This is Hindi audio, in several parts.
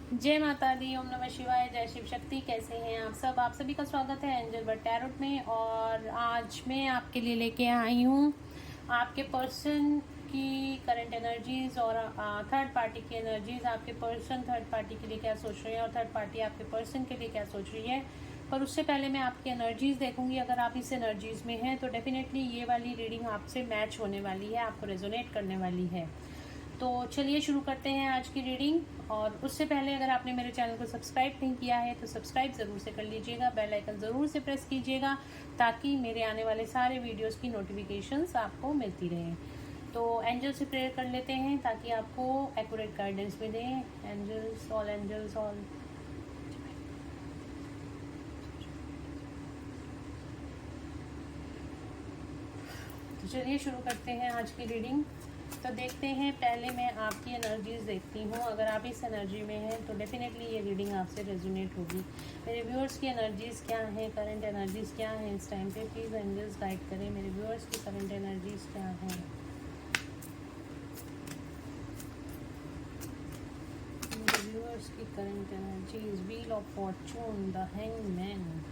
जय माता दी, ओम नमः शिवाय, जय शिव शक्ति। कैसे हैं आप सब? आप सभी का स्वागत है एंजल बर्ड टैरोट में। और आज मैं आपके लिए लेके आई हूँ आपके पर्सन की करंट एनर्जीज और थर्ड पार्टी की एनर्जीज। आपके पर्सन थर्ड पार्टी के लिए क्या सोच रहे हैं और थर्ड पार्टी आपके पर्सन के लिए क्या सोच रही है। पर उससे पहले मैं आपकी एनर्जीज देखूंगी। अगर आप इस एनर्जीज में हैं तो डेफिनेटली ये वाली रीडिंग आपसे मैच होने वाली है, आपको रेजोनेट करने वाली है। तो चलिए शुरू करते हैं आज की रीडिंग। और उससे पहले अगर आपने मेरे चैनल को सब्सक्राइब नहीं किया है तो सब्सक्राइब ज़रूर से कर लीजिएगा, बेल आइकन ज़रूर से प्रेस कीजिएगा ताकि मेरे आने वाले सारे वीडियोस की नोटिफिकेशंस आपको मिलती रहें। तो एंजल से प्रेयर कर लेते हैं ताकि आपको एक्यूरेट गाइडेंस मिले। Angels all, angels all. तो चलिए शुरू करते हैं आज की रीडिंग। तो देखते हैं, पहले मैं आपकी एनर्जीज देखती हूँ। अगर आप इस एनर्जी में हैं तो डेफिनेटली ये रीडिंग आपसे रेजोनेट होगी। मेरे व्यूअर्स की एनर्जीज क्या हैं, करंट एनर्जीज क्या हैं इस टाइम पे, प्लीज़ एंजल्स गाइड करें। मेरे व्यूअर्स की करंट एनर्जीज क्या हैं। मेरे व्यूअर्स की current energies, wheel of Fortune, the hangman.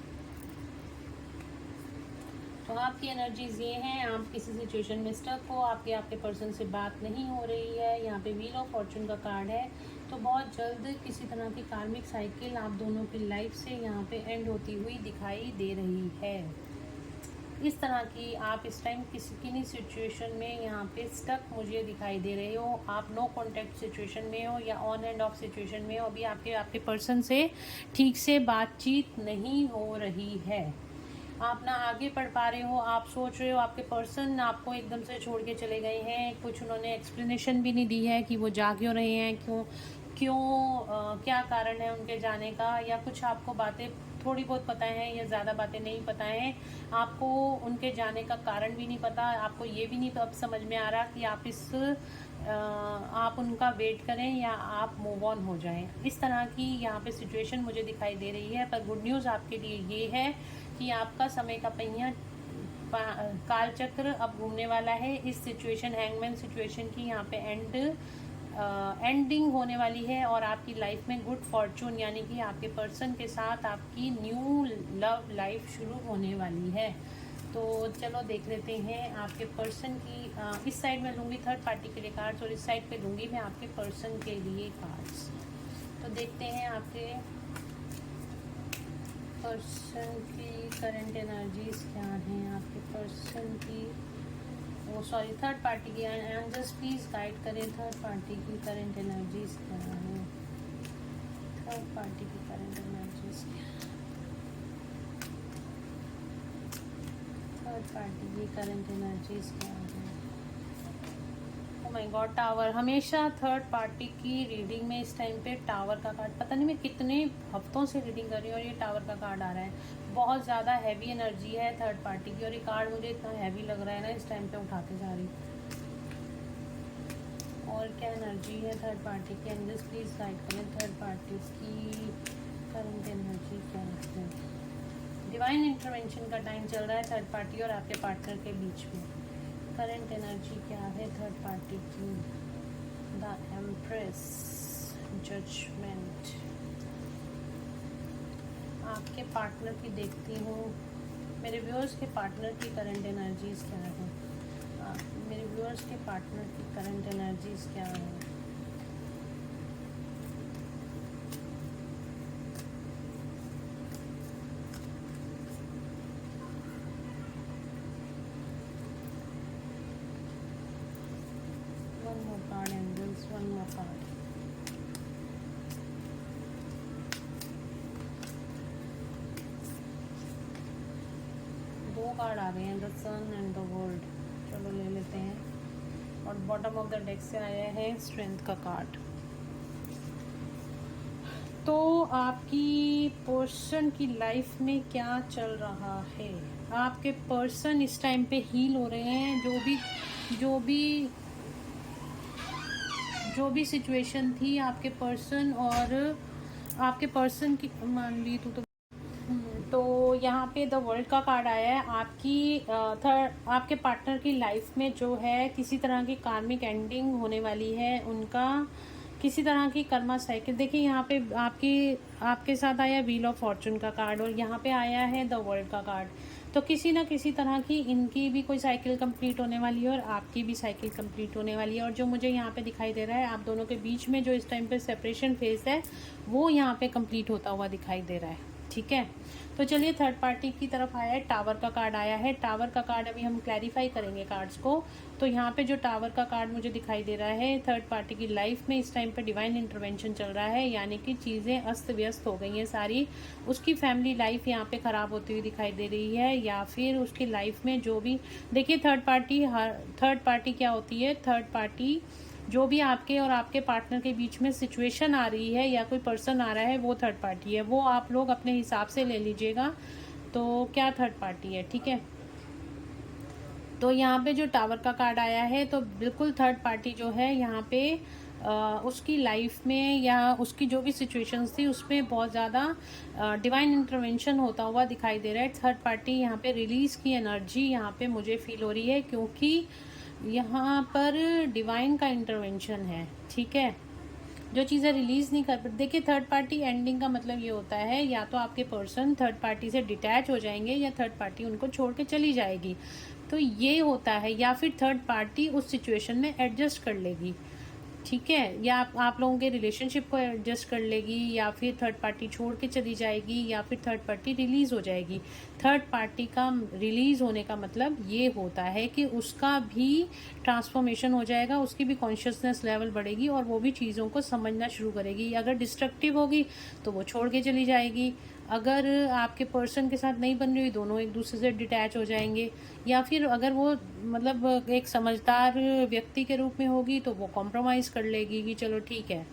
तो आपकी एनर्जीज ये हैं, आप किसी सिचुएशन में स्टक हो, आपके पर्सन से बात नहीं हो रही है। यहाँ पे व्हील ऑफ फॉर्चून का कार्ड है। तो बहुत जल्द किसी तरह की कार्मिक साइकिल आप दोनों की लाइफ से यहाँ पे एंड होती हुई दिखाई दे रही है। इस तरह की आप इस टाइम किसी सिचुएशन में यहाँ पे स्टक मुझे दिखाई दे रहे हो। आप नो कॉन्टैक्ट सिचुएशन में हो या ऑन एंड ऑफ सिचुएशन में हो। अभी आपके पर्सन से ठीक से बातचीत नहीं हो रही है। आप ना आगे पढ़ पा रहे हो, आप सोच रहे हो आपके पर्सन आपको एकदम से छोड़ के चले गए हैं। कुछ उन्होंने एक्सप्लेनेशन भी नहीं दी है कि वो जा क्यों रहे हैं, क्यों क्यों क्या कारण है उनके जाने का, या कुछ आपको बातें थोड़ी बहुत पता है या ज़्यादा बातें नहीं पता हैं। आपको उनके जाने का कारण भी नहीं पता। आपको ये भी नहीं तो अब समझ में आ रहा कि आप उनका वेट करें या आप मूव ऑन हो जाएं। इस तरह की यहाँ पे सिचुएशन मुझे दिखाई दे रही है। पर गुड न्यूज़ आपके लिए ये है कि आपका समय का पहिया काल चक्र अब घूमने वाला है। इस सिचुएशन, हैंगमैन सिचुएशन की यहाँ पे एंडिंग होने वाली है और आपकी लाइफ में गुड फॉर्चून यानी कि आपके पर्सन के साथ आपकी न्यू लव लाइफ शुरू होने वाली है। तो चलो देख लेते हैं आपके पर्सन की। इस साइड में लूँगी थर्ड पार्टी के लिए कार्ड्स और इस साइड पे लूँगी मैं आपके पर्सन के लिए कार्ड्स। तो देखते हैं आपके पर्सन की करंट एनर्जीज क्या हैं। आपके पर्सन की थर्ड पार्टी की एंजल्स प्लीज गाइड करें। थर्ड पार्टी की करंट एनर्जीज क्या है। थर्ड पार्टी की करंट एनर्जीज क्या है। थर्ड पार्टी की करंट एनर्जीज क्या है। Oh my God, tower. हमेशा थर्ड पार्टी की रीडिंग में इस टाइम पे टावर का कार्ड, पता नहीं मैं कितने हफ्तों से रीडिंग कर रही हूँ और ये टावर का कार्ड आ रहा है। बहुत ज़्यादा हैवी एनर्जी है थर्ड पार्टी की और ये कार्ड मुझे इतना हैवी लग रहा है ना इस टाइम पे उठाते जा रही। और क्या एनर्जी है थर्ड पार्टी की, एंजल्स प्लीज गाइड करें। थर्ड पार्टी की करंट एनर्जी क्या है। डिवाइन इंटरवेंशन का टाइम चल रहा है थर्ड पार्टी और आपके पार्टनर के बीच में। करंट एनर्जी क्या है थर्ड पार्टी की। The empress, judgement. आपके पार्टनर की देखती हूँ। मेरे व्यूअर्स के पार्टनर की करंट एनर्जीज क्या है। मेरे व्यूअर्स के पार्टनर की करंट एनर्जीज क्या है। One more card angels, one more card. दो कार्ड आ गए हैं, the sun and the world. चलो ले लेते हैं। और बॉटम ऑफ द डेक से आया है स्ट्रेंथ का कार्ड। तो आपकी पर्सन की लाइफ में क्या चल रहा है। आपके पर्सन इस टाइम पे हील हो रहे हैं। जो भी सिचुएशन थी आपके पर्सन और आपके पर्सन की, मान ली तो यहाँ पे द वर्ल्ड का कार्ड आया है। आपके पार्टनर की लाइफ में जो है किसी तरह की कार्मिक एंडिंग होने वाली है उनका। किसी तरह की कर्मा साइकिल। देखिए यहाँ पे आपके साथ आया व्हील ऑफ फॉर्चून का कार्ड और यहाँ पे आया है द वर्ल्ड का कार्ड। तो किसी ना किसी तरह की इनकी भी कोई साइकिल कंप्लीट होने वाली है और आपकी भी साइकिल कंप्लीट होने वाली है। और जो मुझे यहाँ पे दिखाई दे रहा है, आप दोनों के बीच में जो इस टाइम पे सेपरेशन फेज है वो यहाँ पे कंप्लीट होता हुआ दिखाई दे रहा है। ठीक है, तो चलिए थर्ड पार्टी की तरफ आया है, टावर का कार्ड आया है। टावर का कार्ड अभी हम क्लैरिफाई करेंगे कार्ड्स को। तो यहाँ पे जो टावर का कार्ड मुझे दिखाई दे रहा है, थर्ड पार्टी की लाइफ में इस टाइम पे डिवाइन इंटरवेंशन चल रहा है, यानी कि चीज़ें अस्त व्यस्त हो गई हैं सारी। उसकी फैमिली लाइफ यहाँ पे ख़राब होती हुई दिखाई दे रही है, या फिर उसकी लाइफ में जो भी, देखिए थर्ड पार्टी क्या होती है, थर्ड पार्टी जो भी आपके और आपके पार्टनर के बीच में सिचुएशन आ रही है या कोई पर्सन आ रहा है, वो थर्ड पार्टी है। वो आप लोग अपने हिसाब से ले लीजिएगा तो क्या थर्ड पार्टी है। ठीक है, तो यहाँ पे जो टावर का कार्ड आया है, तो बिल्कुल थर्ड पार्टी जो है यहाँ पे उसकी लाइफ में या उसकी जो भी सिचुएशंस थी उसमें बहुत ज़्यादा डिवाइन इंटरवेंशन होता हुआ दिखाई दे रहा है। थर्ड पार्टी यहाँ पे रिलीज़ की एनर्जी यहाँ पे मुझे फील हो रही है, क्योंकि यहाँ पर डिवाइन का इंटरवेंशन है। ठीक है, जो चीज़ें रिलीज़ नहीं कर पाते। देखिए थर्ड पार्टी एंडिंग का मतलब ये होता है, या तो आपके पर्सन थर्ड पार्टी से डिटैच हो जाएंगे या थर्ड पार्टी उनको छोड़ के चली जाएगी, तो ये होता है। या फिर थर्ड पार्टी उस सिचुएशन में एडजस्ट कर लेगी। ठीक है, या आप लोगों के रिलेशनशिप को एडजस्ट कर लेगी, या फिर थर्ड पार्टी छोड़ के चली जाएगी, या फिर थर्ड पार्टी रिलीज़ हो जाएगी। थर्ड पार्टी का रिलीज़ होने का मतलब ये होता है कि उसका भी ट्रांसफॉर्मेशन हो जाएगा, उसकी भी कॉन्शियसनेस लेवल बढ़ेगी और वो भी चीज़ों को समझना शुरू करेगी। अगर डिस्ट्रक्टिव होगी तो वो छोड़ के चली जाएगी। अगर आपके पर्सन के साथ नहीं बन रही, दोनों एक दूसरे से डिटैच हो जाएंगे। या फिर अगर वो मतलब एक समझदार व्यक्ति के रूप में होगी तो वो कॉम्प्रोमाइज़ कर लेगी कि चलो ठीक है,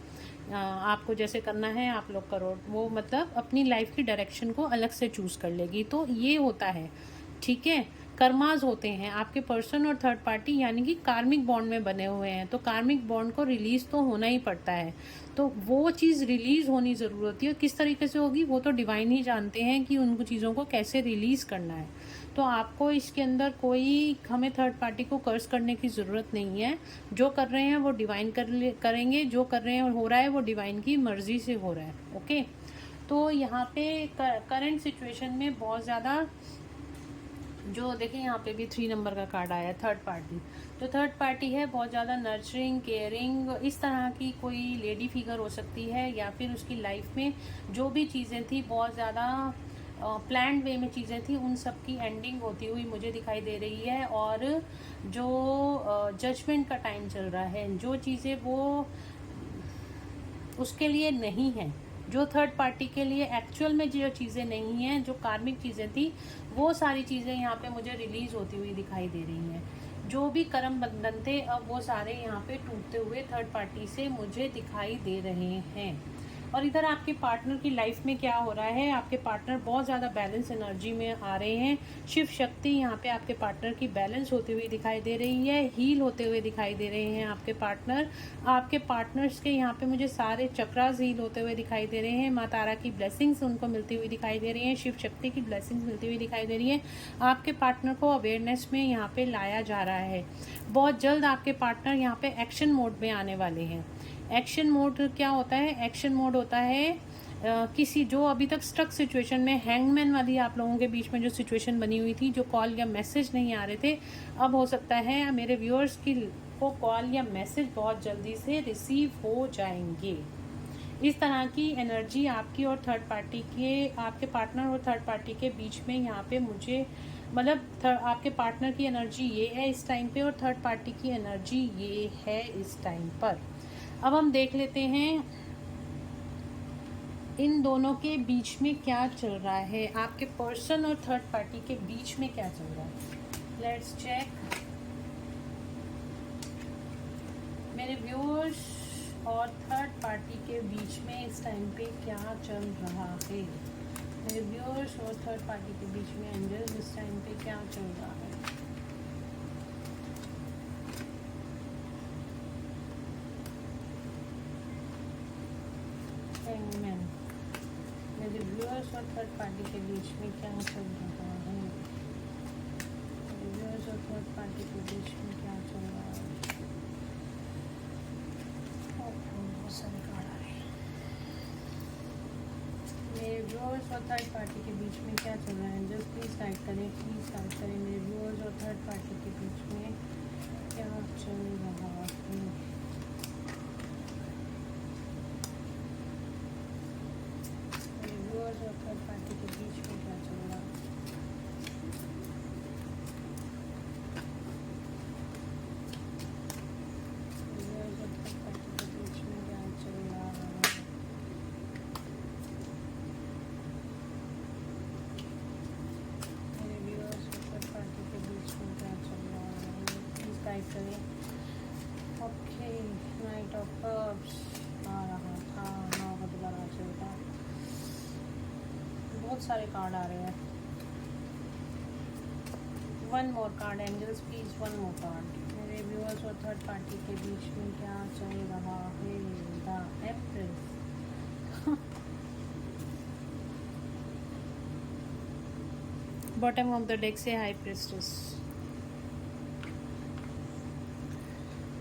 आपको जैसे करना है आप लोग करो। वो मतलब अपनी लाइफ की डायरेक्शन को अलग से चूज़ कर लेगी। तो ये होता है। ठीक है, कर्माज होते हैं आपके पर्सन और थर्ड पार्टी, यानी कि कार्मिक बॉन्ड में बने हुए हैं। तो कार्मिक बॉन्ड को रिलीज़ तो होना ही पड़ता है, तो वो चीज़ रिलीज़ होनी ज़रूर होती है। किस तरीके से होगी वो तो डिवाइन ही जानते हैं कि उनको चीज़ों को कैसे रिलीज़ करना है। तो आपको इसके अंदर कोई हमें थर्ड पार्टी को कर्ज करने की ज़रूरत नहीं है। जो कर रहे हैं वो डिवाइन करेंगे, जो कर रहे हैं हो रहा है वो डिवाइन की मर्ज़ी से हो रहा है। ओके, तो यहाँ पे करंट सिचुएशन में बहुत ज़्यादा जो देखिए यहाँ पे भी 3 नंबर का कार्ड आया है, थर्ड पार्टी। तो थर्ड पार्टी है बहुत ज़्यादा नर्चरिंग, केयरिंग, इस तरह की कोई लेडी फिगर हो सकती है, या फिर उसकी लाइफ में जो भी चीज़ें थी बहुत ज़्यादा प्लान्ड वे में चीज़ें थी, उन सब की एंडिंग होती हुई मुझे दिखाई दे रही है। और जो जजमेंट का टाइम चल रहा है, जो चीज़ें वो उसके लिए नहीं है, जो थर्ड पार्टी के लिए एक्चुअल में जो चीज़ें नहीं हैं, जो कार्मिक चीज़ें थी, वो सारी चीज़ें यहाँ पे मुझे रिलीज़ होती हुई दिखाई दे रही हैं। जो भी कर्म बंधन थे अब वो सारे यहाँ पे टूटते हुए थर्ड पार्टी से मुझे दिखाई दे रहे हैं। और इधर आपके पार्टनर की लाइफ में क्या हो रहा है, आपके पार्टनर बहुत ज़्यादा बैलेंस एनर्जी में आ रहे हैं। शिव शक्ति यहाँ पे आपके पार्टनर की बैलेंस होती हुई दिखाई दे रही है, हील होते हुए दिखाई दे रहे हैं आपके पार्टनर। आपके पार्टनर्स के यहाँ पे मुझे सारे चक्रास हील होते हुए दिखाई दे रहे हैं। माँ तारा की ब्लेसिंग्स उनको मिलती हुई दिखाई दे रही हैं, शिव शक्ति की ब्लेसिंग्स मिलती हुई दिखाई दे रही है। आपके पार्टनर को अवेयरनेस में यहाँ पे लाया जा रहा है। बहुत जल्द आपके पार्टनर यहाँ पे एक्शन मोड में आने वाले हैं। एक्शन मोड क्या होता है, एक्शन मोड होता है किसी जो अभी तक स्ट्रक सिचुएशन में, हैंगमैन वाली आप लोगों के बीच में जो सिचुएशन बनी हुई थी, जो कॉल या मैसेज नहीं आ रहे थे, अब हो सकता है मेरे व्यूअर्स की को कॉल या मैसेज बहुत जल्दी से रिसीव हो जाएंगे। इस तरह की एनर्जी आपकी और थर्ड पार्टी के, आपके पार्टनर और थर्ड पार्टी के बीच में यहाँ पे मुझे मतलब आपके पार्टनर की एनर्जी ये है इस टाइम पे और थर्ड पार्टी की एनर्जी ये है इस टाइम पर। अब हम देख लेते हैं इन दोनों के बीच में क्या चल रहा है, आपके पर्सन और थर्ड पार्टी के बीच में क्या चल रहा है। लेट्स चेक मेरे व्यूअर्स और थर्ड पार्टी के बीच में इस टाइम पे क्या चल रहा है। मेरे व्यूअर्स और थर्ड पार्टी के बीच में एंजल्स इस टाइम पे क्या चल रहा है। हैंगमैन, मेरे व्यूअर्स और थर्ड पार्टी के बीच में क्या चल रहा है। मेरे व्यूअर्स और थर्ड पार्टी के बीच में क्या चल रहा है। सारे कार्ड आ रहे हैं। मेरे व्यूअर्स और थर्ड पार्टी के बीच में क्या चल रहा है, जस्ट प्लीज़ गाइड करें, प्लीज़ गाइड करें। मेरे व्यूअर्स और थर्ड पार्टी के बीच में क्या चल रहा है। मेरे व्यूअर्स और थर्ड पार्टी के बीच में क्या चल रहा है। करें। ओके, नाइट ऑफ कप्स आ रहा था, 9 का दोबारा चलता। बहुत सारे कार्ड आ रहे हैं। One more card angels please, one more card. मेरे व्यूअर्स और थर्ड पार्टी के बीच में क्या चल रहा है। The empress. Bottom of the deck से हाई प्रिस्टेस।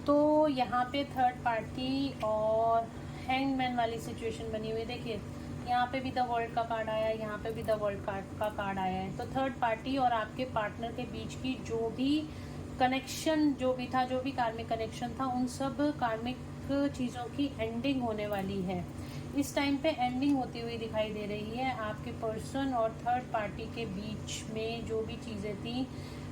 तो यहाँ पे थर्ड पार्टी और हैंगमैन वाली सिचुएशन बनी हुई है। देखिए यहाँ पे भी द वर्ल्ड का कार्ड आया है, यहाँ पे भी द वर्ल्ड का कार्ड आया है। तो थर्ड पार्टी और आपके पार्टनर के बीच की जो भी कनेक्शन जो भी था, जो भी कार्मिक कनेक्शन था, उन सब कार्मिक चीज़ों की एंडिंग होने वाली है। इस टाइम पे एंडिंग होती हुई दिखाई दे रही है। आपके पर्सन और थर्ड पार्टी के बीच में जो भी चीज़ें थी,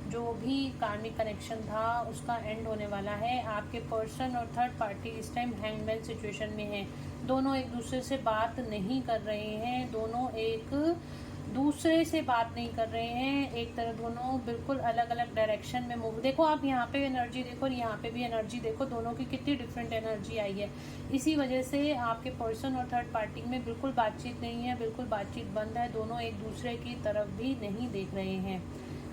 जो भी कार्मिक कनेक्शन था, उसका एंड होने वाला है। आपके पर्सन और थर्ड पार्टी इस टाइम हैंगमैन सिचुएशन में है। दोनों एक दूसरे से बात नहीं कर रहे हैं, दोनों एक दूसरे से बात नहीं कर रहे हैं। एक तरह दोनों बिल्कुल अलग अलग डायरेक्शन में मूव। देखो आप यहाँ पे एनर्जी देखो और यहाँ पे भी एनर्जी देखो, दोनों की कितनी डिफरेंट एनर्जी आई है। इसी वजह से आपके पर्सन और थर्ड पार्टी में बिल्कुल बातचीत नहीं है, बिल्कुल बातचीत बंद है। दोनों एक दूसरे की तरफ भी नहीं देख रहे हैं।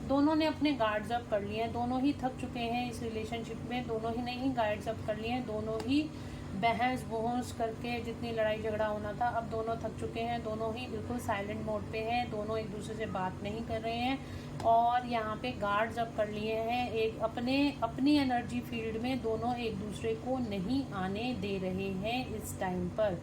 दोनों ने अपने गार्ड्स अप कर लिए हैं, दोनों ही थक चुके हैं इस रिलेशनशिप में। दोनों ही ने ही गार्ड्स अप कर लिए हैं, दोनों ही बहस बहस करके जितनी लड़ाई झगड़ा होना था, अब दोनों थक चुके हैं। दोनों ही बिल्कुल साइलेंट मोड पे हैं, दोनों एक दूसरे से बात नहीं कर रहे हैं और यहाँ पे गार्ड्स अप कर लिए हैं। एक अपनी एनर्जी फील्ड में दोनों एक दूसरे को नहीं आने दे रहे हैं। इस टाइम पर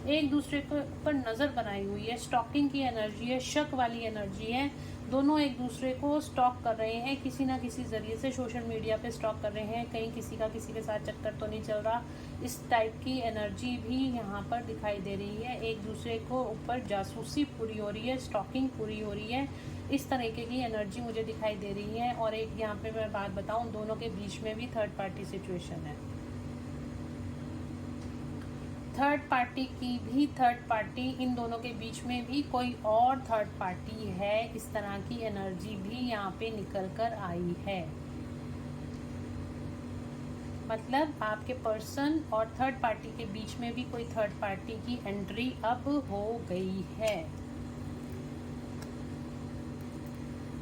एक दूसरे पर नज़र बनाई हुई है। स्टॉकिंग की एनर्जी है, शक वाली एनर्जी है। दोनों एक दूसरे को स्टॉक कर रहे हैं, किसी ना किसी ज़रिए से सोशल मीडिया पे स्टॉक कर रहे हैं। कहीं किसी का किसी के साथ चक्कर तो नहीं चल रहा। इस टाइप की एनर्जी भी यहाँ पर दिखाई दे रही है। एक दूसरे को ऊपर जासूसी पूरी हो रही है, स्टॉकिंग पूरी हो रही है। इस तरीके की एनर्जी मुझे दिखाई दे रही है। और एक यहाँ पे मैं बात बताऊँ, दोनों के बीच में भी थर्ड पार्टी सिचुएशन है। थर्ड पार्टी की भी थर्ड पार्टी, इन दोनों के बीच में भी कोई और थर्ड पार्टी है। इस तरह की एनर्जी भी यहाँ पे निकल कर आई है। मतलब आपके पर्सन और थर्ड पार्टी के बीच में भी कोई थर्ड पार्टी की एंट्री अब हो गई है।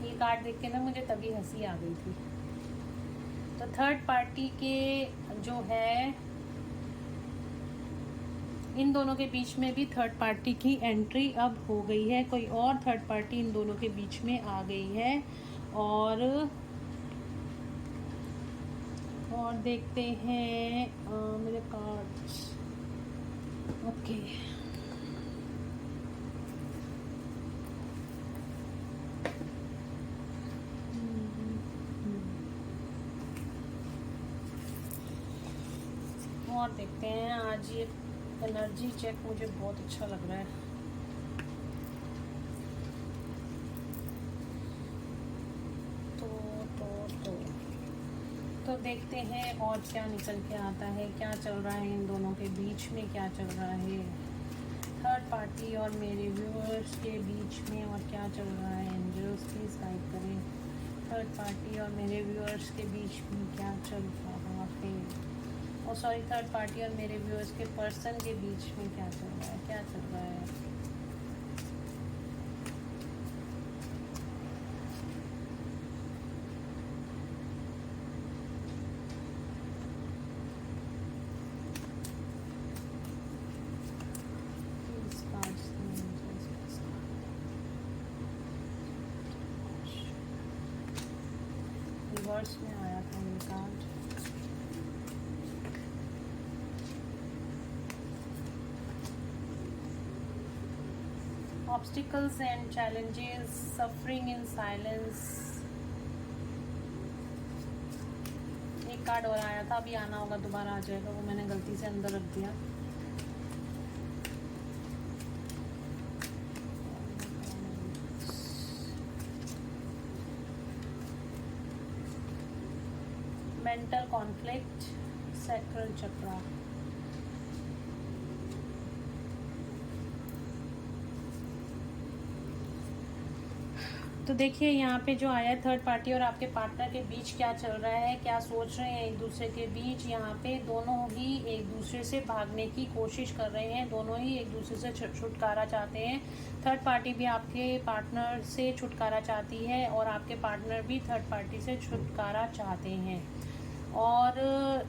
ये कार्ड देख के ना मुझे तभी हंसी आ गई थी। तो थर्ड पार्टी के जो है, इन दोनों के बीच में भी थर्ड पार्टी की एंट्री अब हो गई है। कोई और थर्ड पार्टी इन दोनों के बीच में आ गई है। और देखते हैं मेरे कार्ड्स। ओके, और देखते हैं। आज ये एनर्जी चेक मुझे बहुत अच्छा लग रहा है। तो देखते हैं और क्या निकल के आता है, क्या चल रहा है इन दोनों के बीच में, क्या चल रहा है थर्ड पार्टी और मेरे व्यूअर्स के बीच में, और क्या चल रहा है। एंजल्स प्लीज गाइड करें। थर्ड पार्टी और मेरे व्यूअर्स के बीच में क्या चल रहा है। और सॉरी, थर्ड पार्टी और मेरे व्यूअर्स के पर्सन के बीच में क्या चल रहा है, क्या चल रहा है। रिवर्स में आया था ये card. Obstacles and challenges, suffering in silence. एक कार्ड और आया था, अभी आना होगा, दोबारा आ जाएगा, वो मैंने गलती से अंदर रख दिया। मेंटल कॉन्फ्लिक्ट, सैक्रल चक्रा। तो देखिए यहाँ पे जो आया है, थर्ड पार्टी और आपके पार्टनर के बीच क्या चल रहा है, क्या सोच रहे हैं एक दूसरे के बीच। यहाँ पे दोनों ही एक दूसरे से भागने की कोशिश कर रहे हैं, दोनों ही एक दूसरे से छुटकारा चाहते हैं। थर्ड पार्टी भी आपके पार्टनर से छुटकारा चाहती है और आपके पार्टनर भी थर्ड पार्टी से छुटकारा चाहते हैं। और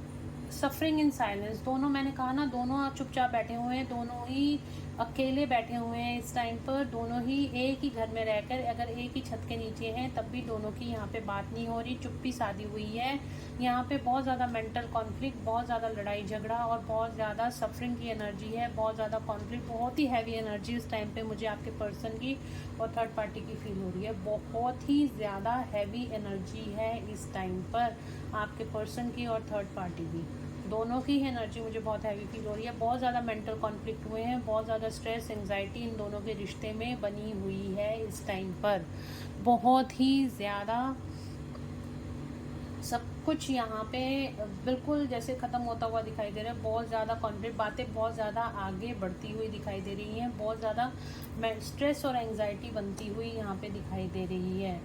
सफरिंग इन साइलेंस, दोनों, मैंने कहा ना, दोनों चुपचाप बैठे हुए हैं, दोनों ही अकेले बैठे हुए हैं इस टाइम पर। दोनों ही एक ही घर में रहकर, अगर एक ही छत के नीचे हैं, तब भी दोनों की यहाँ पे बात नहीं हो रही, चुप्पी साधी हुई है। यहाँ पे बहुत ज़्यादा मेंटल कॉन्फ्लिक्ट, बहुत ज़्यादा लड़ाई झगड़ा और बहुत ज़्यादा सफरिंग की एनर्जी है, बहुत ज़्यादा कॉन्फ्लिक्ट, बहुत ही हैवी एनर्जी इस टाइम पे मुझे आपके पर्सन की और थर्ड पार्टी की फील हो रही है। बहुत ही ज़्यादा हैवी एनर्जी है इस टाइम पर आपके पर्सन की और थर्ड पार्टी की, दोनों की एनर्जी मुझे बहुत हैवी फील हो रही है। बहुत ज़्यादा मेंटल कॉन्फ्लिक्ट हुए हैं, बहुत ज़्यादा स्ट्रेस, एंजाइटी इन दोनों के रिश्ते में बनी हुई है इस टाइम पर। बहुत ही ज़्यादा सब कुछ यहाँ पे बिल्कुल जैसे ख़त्म होता हुआ दिखाई दे रहा है। बहुत ज़्यादा कॉन्फ्लिक्ट, बातें बहुत ज़्यादा आगे बढ़ती हुई दिखाई दे रही हैं, बहुत ज़्यादा स्ट्रेस और एंजाइटी बनती हुई यहाँ पे दिखाई दे रही है।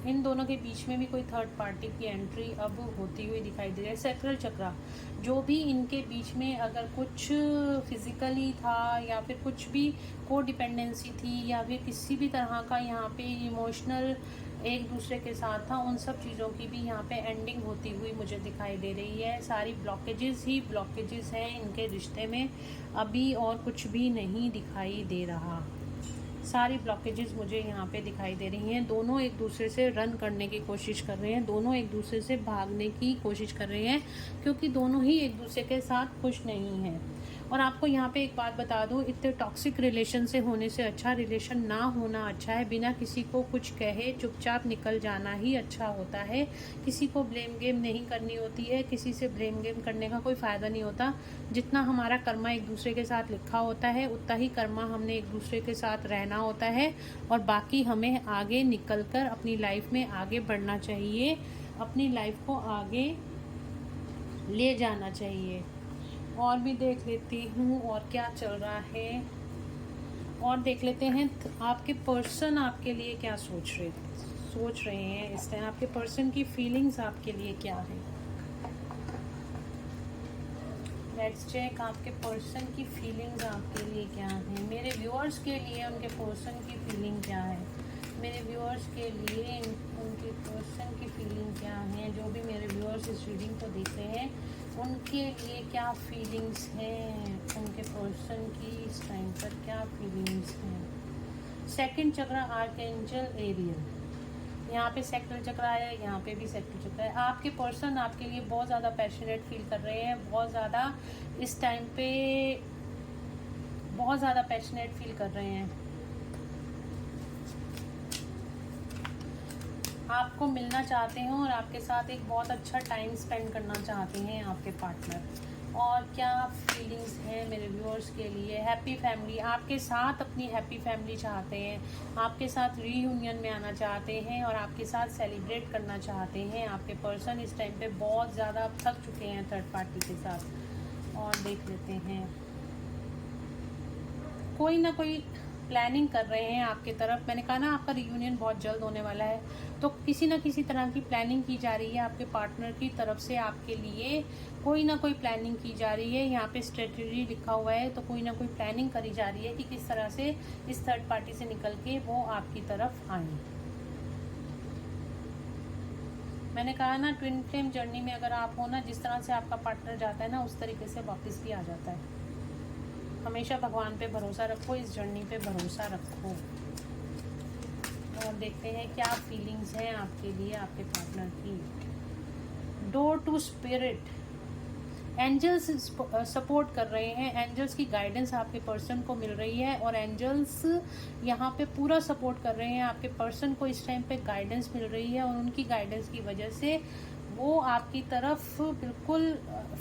इन दोनों के बीच में भी कोई थर्ड पार्टी की एंट्री अब होती हुई दिखाई दे रही है। सैक्रल चक्रा, जो भी इनके बीच में अगर कुछ फिजिकली था या फिर कुछ भी को डिपेंडेंसी थी या फिर किसी भी तरह का यहाँ पे इमोशनल एक दूसरे के साथ था, उन सब चीज़ों की भी यहाँ पे एंडिंग होती हुई मुझे दिखाई दे रही है। सारी ब्लॉकेजेस ही ब्लॉकेजेस हैं इनके रिश्ते में, अभी और कुछ भी नहीं दिखाई दे रहा। सारी ब्लॉकेजेस मुझे यहाँ पे दिखाई दे रही हैं। दोनों एक दूसरे से रन करने की कोशिश कर रहे हैं, दोनों एक दूसरे से भागने की कोशिश कर रहे हैं, क्योंकि दोनों ही एक दूसरे के साथ खुश नहीं हैं। और आपको यहाँ पे एक बात बता दूँ, इतने टॉक्सिक रिलेशन से होने से अच्छा रिलेशन ना होना अच्छा है। बिना किसी को कुछ कहे चुपचाप निकल जाना ही अच्छा होता है। किसी को ब्लेम गेम नहीं करनी होती है, किसी से ब्लेम गेम करने का कोई फ़ायदा नहीं होता। जितना हमारा कर्मा एक दूसरे के साथ लिखा होता है, उतना ही कर्मा हमने एक दूसरे के साथ रहना होता है। और बाकी हमें आगे निकल कर अपनी लाइफ में आगे बढ़ना चाहिए, अपनी लाइफ को आगे ले जाना चाहिए। और भी देख लेती हूँ और क्या चल रहा है, और देख लेते हैं आपके पर्सन आपके लिए क्या सोच रहे हैं इस टाइम। आपके पर्सन की फीलिंग्स आपके लिए क्या है, लेट्स चेक। आपके पर्सन की फीलिंग्स आपके लिए क्या है, मेरे व्यूअर्स के लिए उनके पर्सन की फीलिंग क्या है, मेरे व्यूअर्स के लिए उनके पर्सन की फीलिंग क्या है। जो भी मेरे व्यूअर्स इस रीडिंग को देख रहे हैं, उनके लिए क्या फीलिंग्स हैं, उनके पर्सन की इस टाइम पर क्या फीलिंग्स हैं। सेकंड चक्र, आर्कएंजल एरियल, यहाँ पे सेक्टर चक्र आया है, यहाँ पे भी सेक्टर चक्र है। आपके पर्सन आपके लिए बहुत ज़्यादा पैशनेट फील कर रहे हैं, बहुत ज़्यादा इस टाइम पे बहुत ज़्यादा पैशनेट फील कर रहे हैं। आपको मिलना चाहते हैं और आपके साथ एक बहुत अच्छा टाइम स्पेंड करना चाहते हैं आपके पार्टनर। और क्या फीलिंग्स हैं मेरे व्यूअर्स के लिए, हैप्पी फैमिली, आपके साथ अपनी हैप्पी फैमिली चाहते हैं, आपके साथ रीयूनियन में आना चाहते हैं और आपके साथ सेलिब्रेट करना चाहते हैं। आपके पर्सन इस टाइम पे बहुत ज़्यादा थक चुके हैं थर्ड पार्टी के साथ। और देख लेते हैं, कोई ना कोई प्लानिंग कर रहे हैं आपके तरफ। मैंने कहा ना आपका रियूनियन बहुत जल्द होने वाला है, तो किसी ना किसी तरह की प्लानिंग की जा रही है आपके पार्टनर की तरफ से आपके लिए। कोई ना कोई प्लानिंग की जा रही है, यहाँ पे स्ट्रेटजी लिखा हुआ है, तो कोई ना कोई प्लानिंग करी जा रही है कि किस तरह से इस थर्ड पार्टी से निकल के वो आपकी तरफ आए। मैंने कहा ना, ट्विन फ्लेम जर्नी में अगर आप हो ना, जिस तरह से आपका पार्टनर जाता है ना, उस तरीके से वापस भी आ जाता है। हमेशा भगवान पे भरोसा रखो, इस जर्नी पे भरोसा रखो। और देखते हैं क्या फीलिंग्स हैं आपके लिए आपके पार्टनर की। Door to spirit, angels support कर रहे हैं, एंजल्स की गाइडेंस आपके पर्सन को मिल रही है और एंजल्स यहाँ पे पूरा सपोर्ट कर रहे हैं आपके पर्सन को। इस टाइम पे गाइडेंस मिल रही है और उनकी गाइडेंस की वजह से वो आपकी तरफ बिल्कुल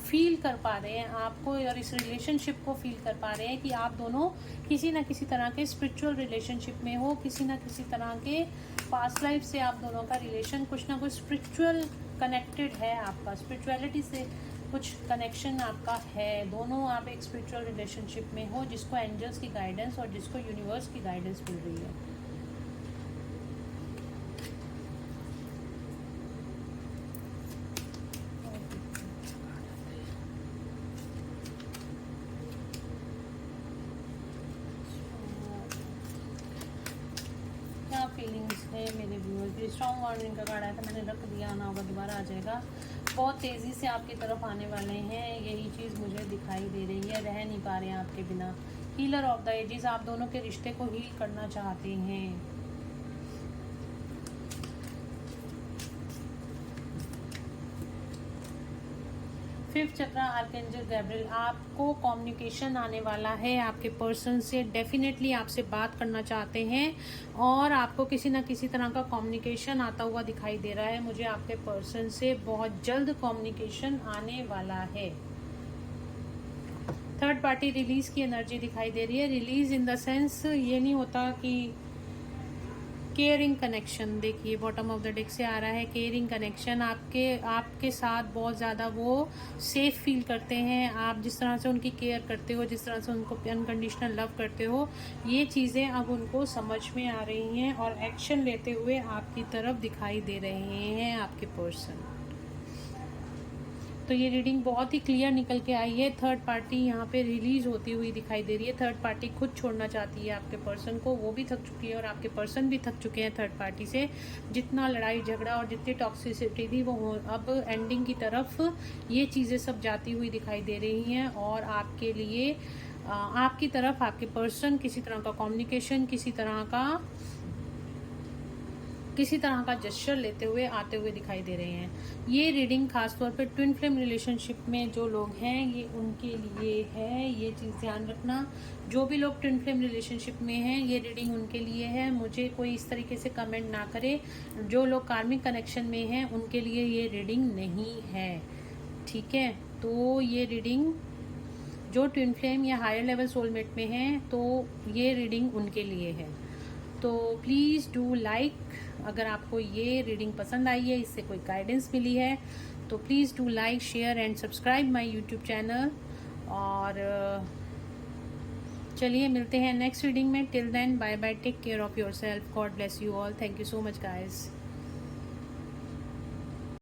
फील कर पा रहे हैं आपको और इस रिलेशनशिप को फील कर पा रहे हैं कि आप दोनों किसी ना किसी तरह के स्पिरिचुअल रिलेशनशिप में हो, किसी ना किसी तरह के पास्ट लाइफ से आप दोनों का रिलेशन कुछ ना कुछ स्पिरिचुअल कनेक्टेड है, आपका स्पिरिचुअलिटी से कुछ कनेक्शन आपका है। दोनों आप एक स्पिरिचुअल रिलेशनशिप में हो जिसको एंजल्स की गाइडेंस और जिसको यूनिवर्स की गाइडेंस मिल रही है। क्या फीलिंग्स है मेरे व्यूअर्स की? स्ट्रॉन्ग वार्निंग का कार्ड आया था, मैंने रख दिया, आना होगा दोबारा आ जाएगा। बहुत तेज़ी से आपकी तरफ आने वाले हैं, यही चीज़ मुझे दिखाई दे रही है। रह नहीं पा रहे हैं आपके बिना। हीलर ऑफ द एजेस, आप दोनों के रिश्ते को हील करना चाहते हैं। फिफ्थ चक्रा आर्कएंजल गैब्रियल, आपको कम्युनिकेशन आने वाला है आपके पर्सन से। डेफिनेटली आपसे बात करना चाहते हैं और आपको किसी ना किसी तरह का कम्युनिकेशन आता हुआ दिखाई दे रहा है। मुझे आपके पर्सन से बहुत जल्द कम्युनिकेशन आने वाला है। थर्ड पार्टी रिलीज की एनर्जी दिखाई दे रही है। रिलीज इन द सेंस ये नहीं होता कि केयरिंग कनेक्शन, देखिए बॉटम ऑफ द डेक से आ रहा है केयरिंग कनेक्शन। आपके साथ बहुत ज़्यादा वो सेफ फील करते हैं। आप जिस तरह से उनकी केयर करते हो, जिस तरह से उनको अनकंडीशनल लव करते हो, ये चीज़ें अब उनको समझ में आ रही हैं और एक्शन लेते हुए आपकी तरफ दिखाई दे रहे हैं आपके पर्सन। तो ये रीडिंग बहुत ही क्लियर निकल के आई है। थर्ड पार्टी यहाँ पे रिलीज होती हुई दिखाई दे रही है। थर्ड पार्टी खुद छोड़ना चाहती है आपके पर्सन को, वो भी थक चुकी है और आपके पर्सन भी थक चुके हैं थर्ड पार्टी से। जितना लड़ाई झगड़ा और जितनी टॉक्सिसिटी थी वो अब एंडिंग की तरफ ये चीज़ें सब जाती हुई दिखाई दे रही हैं और आपके लिए आपकी तरफ आपके पर्सन किसी तरह का कम्युनिकेशन, किसी तरह का जेस्चर लेते हुए आते हुए दिखाई दे रहे हैं। ये रीडिंग खासतौर पे ट्विन फ्लेम रिलेशनशिप में जो लोग हैं ये उनके लिए है, ये चीज़ ध्यान रखना। जो भी लोग ट्विन फ्लेम रिलेशनशिप में हैं ये रीडिंग उनके लिए है। मुझे कोई इस तरीके से कमेंट ना करे। जो लोग कार्मिक कनेक्शन में हैं उनके लिए ये रीडिंग नहीं है, ठीक है। तो ये रीडिंग जो ट्विन फ्लेम या हायर लेवल सोलमेट में हैं तो ये रीडिंग उनके लिए है। तो प्लीज़ डू लाइक, अगर आपको ये रीडिंग पसंद आई है, इससे कोई गाइडेंस मिली है तो please do like, share and subscribe my YouTube channel. और चलिए मिलते हैं नेक्स्ट रीडिंग में। Till then bye bye, take care of yourself, God bless you all, thank you so much guys.